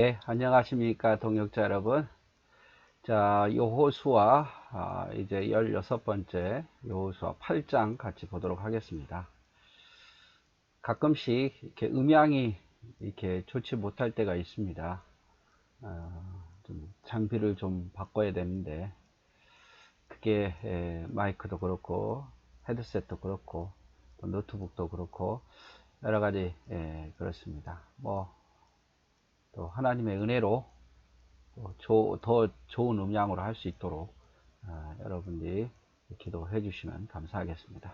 네, 안녕하십니까 동역자 여러분. 자, 여호수아 이제 16번째 여호수아 8장 같이 보도록 하겠습니다. 가끔씩 이렇게 음향이 이렇게 좋지 못할 때가 있습니다. 좀 장비를 좀 바꿔야 되는데 그게 마이크도 그렇고 헤드셋도 그렇고 또 노트북도 그렇고 여러 가지 그렇습니다. 뭐 또 하나님의 은혜로 더 좋은 음량으로 할 수 있도록 여러분들이 기도해 주시면 감사하겠습니다.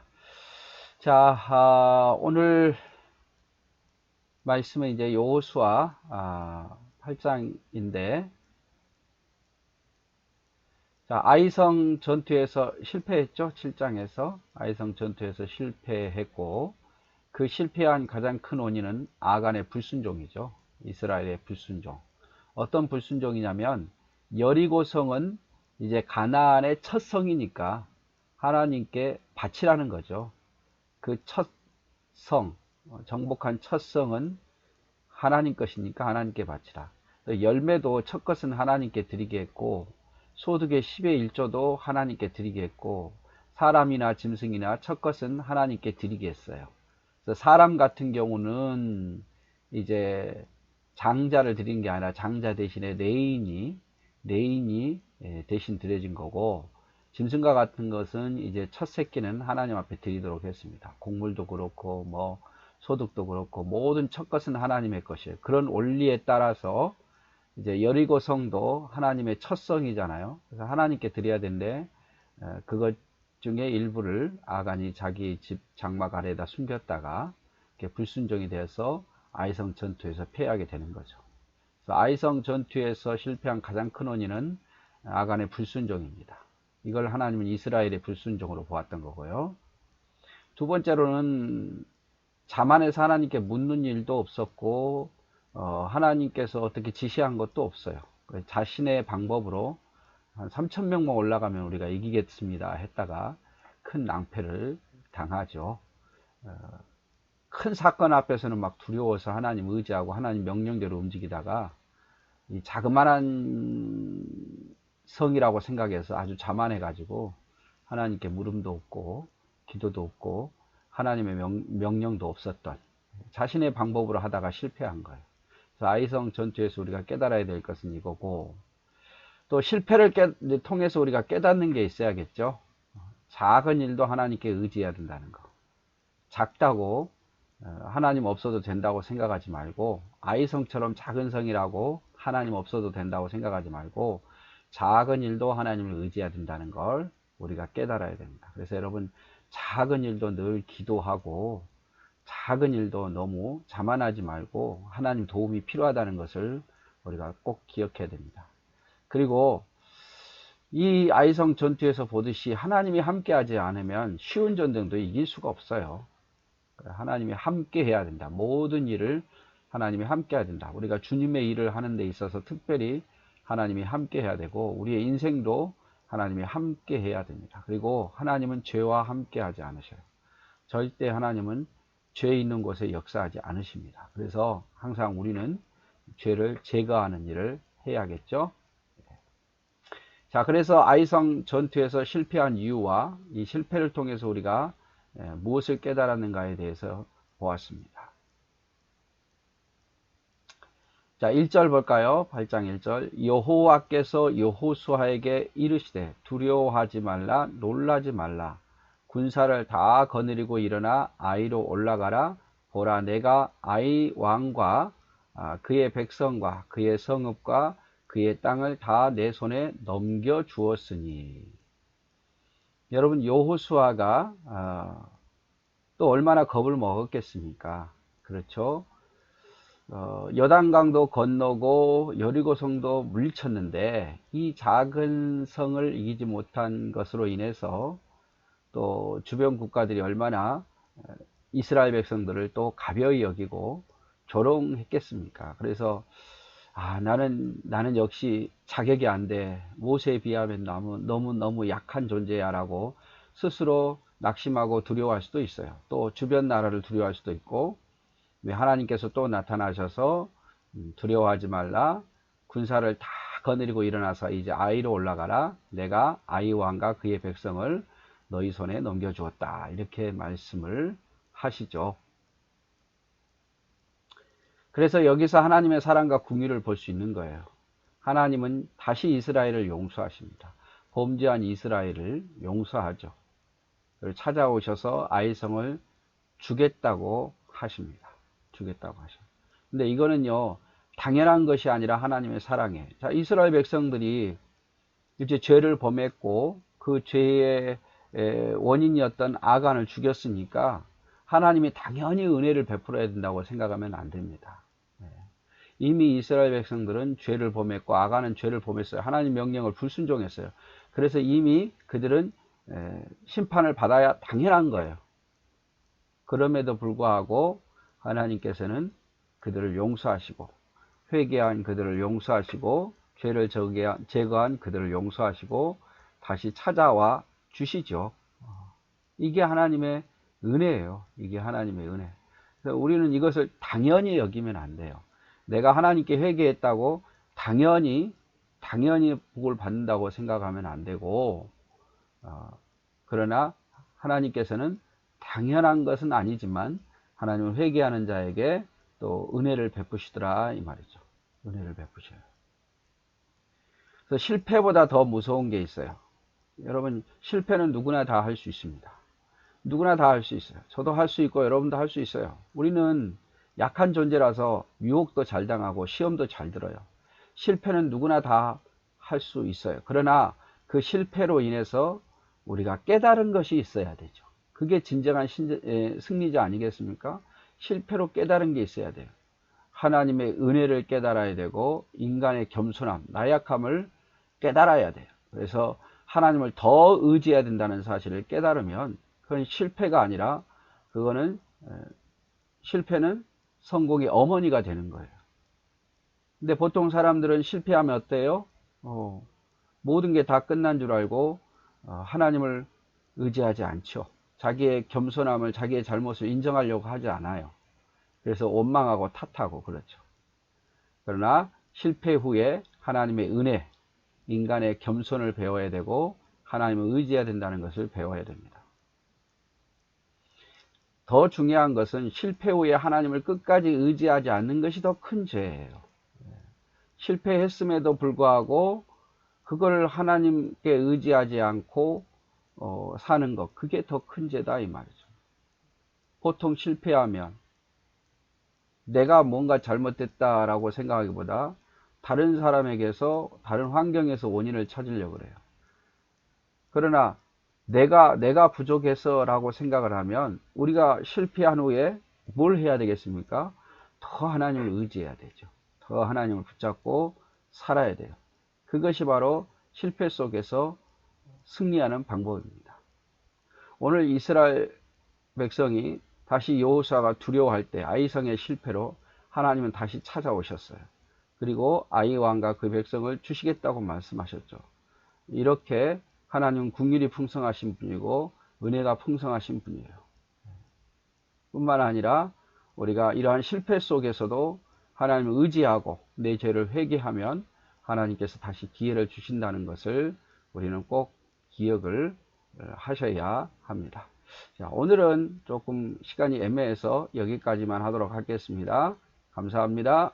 자, 오늘 말씀은 이제 여호수아 8장인데, 자, 아이성 전투에서 실패했죠. 7장에서 아이성 전투에서 실패했고, 그 실패한 가장 큰 원인은 아간의 불순종이죠. 이스라엘의 불순종. 어떤 불순종이냐면 여리고 성은 이제 가나안의 첫 성이니까 하나님께 바치라는 거죠. 그 첫 성, 정복한 첫 성은 하나님 것이니까 하나님께 바치라. 또 열매도 첫 것은 하나님께 드리게 했고, 소득의 10의 1조도 하나님께 드리게 했고, 사람이나 짐승이나 첫 것은 하나님께 드리게 했어요. 그래서 사람 같은 경우는 이제 장자를 드린 게 아니라 장자 대신에 레인이 대신 드려진 거고, 짐승과 같은 것은 이제 첫 새끼는 하나님 앞에 드리도록 했습니다. 곡물도 그렇고 뭐 소득도 그렇고 모든 첫 것은 하나님의 것이에요. 그런 원리에 따라서 이제 여리고 성도 하나님의 첫 성이잖아요. 그래서 하나님께 드려야 되는데 그것 중에 일부를 아간이 자기 집 장막 아래에다 숨겼다가 이렇게 불순종이 되어서 아이성 전투에서 패하게 되는 거죠. 그래서 아이성 전투에서 실패한 가장 큰 원인은 아간의 불순종입니다. 이걸 하나님은 이스라엘의 불순종으로 보았던 거고요. 두 번째로는 자만해서 하나님께 묻는 일도 없었고 하나님께서 어떻게 지시한 것도 없어요. 자신의 방법으로 한 3,000명만 올라가면 우리가 이기겠습니다 했다가 큰 낭패를 당하죠. 큰 사건 앞에서는 막 두려워서 하나님 의지하고 하나님 명령대로 움직이다가 이 자그마한 성이라고 생각해서 아주 자만해 가지고 하나님께 물음도 없고 기도도 없고 하나님의 명령도 없었던 자신의 방법으로 하다가 실패한 거예요. 그래서 아이성 전투에서 우리가 깨달아야 될 것은 이거고, 또 실패를 통해서 우리가 깨닫는 게 있어야겠죠. 작은 일도 하나님께 의지해야 된다는 거. 작다고 하나님 없어도 된다고 생각하지 말고, 아이성처럼 작은 성이라고 하나님 없어도 된다고 생각하지 말고 작은 일도 하나님을 의지해야 된다는 걸 우리가 깨달아야 됩니다. 그래서 여러분, 작은 일도 늘 기도하고 작은 일도 너무 자만하지 말고 하나님 도움이 필요하다는 것을 우리가 꼭 기억해야 됩니다. 그리고 이 아이성 전투에서 보듯이 하나님이 함께하지 않으면 쉬운 전쟁도 이길 수가 없어요. 하나님이 함께 해야 된다. 모든 일을 하나님이 함께 해야 된다. 우리가 주님의 일을 하는 데 있어서 특별히 하나님이 함께 해야 되고, 우리의 인생도 하나님이 함께 해야 됩니다. 그리고 하나님은 죄와 함께 하지 않으셔요. 절대 하나님은 죄 있는 곳에 역사하지 않으십니다. 그래서 항상 우리는 죄를 제거하는 일을 해야겠죠. 자, 그래서 아이성 전투에서 실패한 이유와 이 실패를 통해서 우리가 무엇을 깨달았는가에 대해서 보았습니다. 자, 1절 볼까요? 8장 1절. 여호와께서 여호수아에게 이르시되 두려워하지 말라, 놀라지 말라. 군사를 다 거느리고 일어나 아이로 올라가라. 보라, 내가 아이 왕과 그의 백성과 그의 성읍과 그의 땅을 다 내 손에 넘겨 주었으니. 여러분, 여호수아가 또 얼마나 겁을 먹었겠습니까? 그렇죠? 여단강도 건너고 여리고성도 물리쳤는데 이 작은 성을 이기지 못한 것으로 인해서 또 주변 국가들이 얼마나 이스라엘 백성들을 또 가벼이 여기고 조롱했겠습니까? 그래서 나는 역시 자격이 안 돼. 모세에 비하면 너무 약한 존재야 라고 스스로 낙심하고 두려워할 수도 있어요. 또 주변 나라를 두려워할 수도 있고, 왜 하나님께서 또 나타나셔서 두려워하지 말라. 군사를 다 거느리고 일어나서 이제 아이로 올라가라. 내가 아이 왕과 그의 백성을 너희 손에 넘겨주었다. 이렇게 말씀을 하시죠. 그래서 여기서 하나님의 사랑과 궁유를 볼 수 있는 거예요. 하나님은 다시 이스라엘을 용서하십니다. 범죄한 이스라엘을 용서하죠. 찾아오셔서 아이성을 주겠다고 하십니다. 주겠다고 하십니다. 근데 이거는요, 당연한 것이 아니라 하나님의 사랑이에요. 자, 이스라엘 백성들이 이제 죄를 범했고 그 죄의 원인이었던 아간을 죽였으니까 하나님이 당연히 은혜를 베풀어야 된다고 생각하면 안 됩니다. 이미 이스라엘 백성들은 죄를 범했고 아간은 죄를 범했어요. 하나님 명령을 불순종했어요. 그래서 이미 그들은 심판을 받아야 당연한 거예요. 그럼에도 불구하고 하나님께서는 그들을 용서하시고 회개한 그들을 용서하시고 죄를 제거한 그들을 용서하시고 다시 찾아와 주시죠. 이게 하나님의 은혜예요. 이게 하나님의 은혜. 그래서 우리는 이것을 당연히 여기면 안 돼요. 내가 하나님께 회개했다고 당연히 복을 받는다고 생각하면 안 되고, 그러나 하나님께서는 당연한 것은 아니지만 하나님은 회개하는 자에게 또 은혜를 베푸시더라 이 말이죠. 은혜를 베푸셔요. 그래서 실패보다 더 무서운 게 있어요. 여러분, 실패는 누구나 다 할 수 있습니다. 누구나 다 할 수 있어요. 저도 할 수 있고 여러분도 할 수 있어요. 우리는 약한 존재라서 유혹도 잘 당하고 시험도 잘 들어요. 실패는 누구나 다 할 수 있어요. 그러나 그 실패로 인해서 우리가 깨달은 것이 있어야 되죠. 그게 진정한 승리자 아니겠습니까? 실패로 깨달은 게 있어야 돼요. 하나님의 은혜를 깨달아야 되고 인간의 겸손함, 나약함을 깨달아야 돼요. 그래서 하나님을 더 의지해야 된다는 사실을 깨달으면 그건 실패가 아니라 그거는 실패는 성공의 어머니가 되는 거예요. 근데 보통 사람들은 실패하면 어때요? 모든 게 다 끝난 줄 알고 하나님을 의지하지 않죠. 자기의 겸손함을, 자기의 잘못을 인정하려고 하지 않아요. 그래서 원망하고 탓하고 그렇죠. 그러나 실패 후에 하나님의 은혜, 인간의 겸손을 배워야 되고 하나님을 의지해야 된다는 것을 배워야 됩니다. 더 중요한 것은 실패 후에 하나님을 끝까지 의지하지 않는 것이 더 큰 죄예요. 실패했음에도 불구하고 그걸 하나님께 의지하지 않고 사는 것, 그게 더 큰 죄다 이 말이죠. 보통 실패하면 내가 뭔가 잘못됐다라고 생각하기보다 다른 사람에게서, 다른 환경에서 원인을 찾으려고 그래요. 그러나 내가 부족해서라고 생각을 하면 우리가 실패한 후에 뭘 해야 되겠습니까? 더 하나님을 의지해야 되죠. 더 하나님을 붙잡고 살아야 돼요. 그것이 바로 실패 속에서 승리하는 방법입니다. 오늘 이스라엘 백성이 다시 여호수아가 두려워할 때 아이성의 실패로 하나님은 다시 찾아오셨어요. 그리고 아이 왕과 그 백성을 주시겠다고 말씀하셨죠. 이렇게 하나님은 긍휼이 풍성하신 분이고 은혜가 풍성하신 분이에요. 뿐만 아니라 우리가 이러한 실패 속에서도 하나님을 의지하고 내 죄를 회개하면 하나님께서 다시 기회를 주신다는 것을 우리는 꼭 기억을 하셔야 합니다. 자, 오늘은 조금 시간이 애매해서 여기까지만 하도록 하겠습니다. 감사합니다.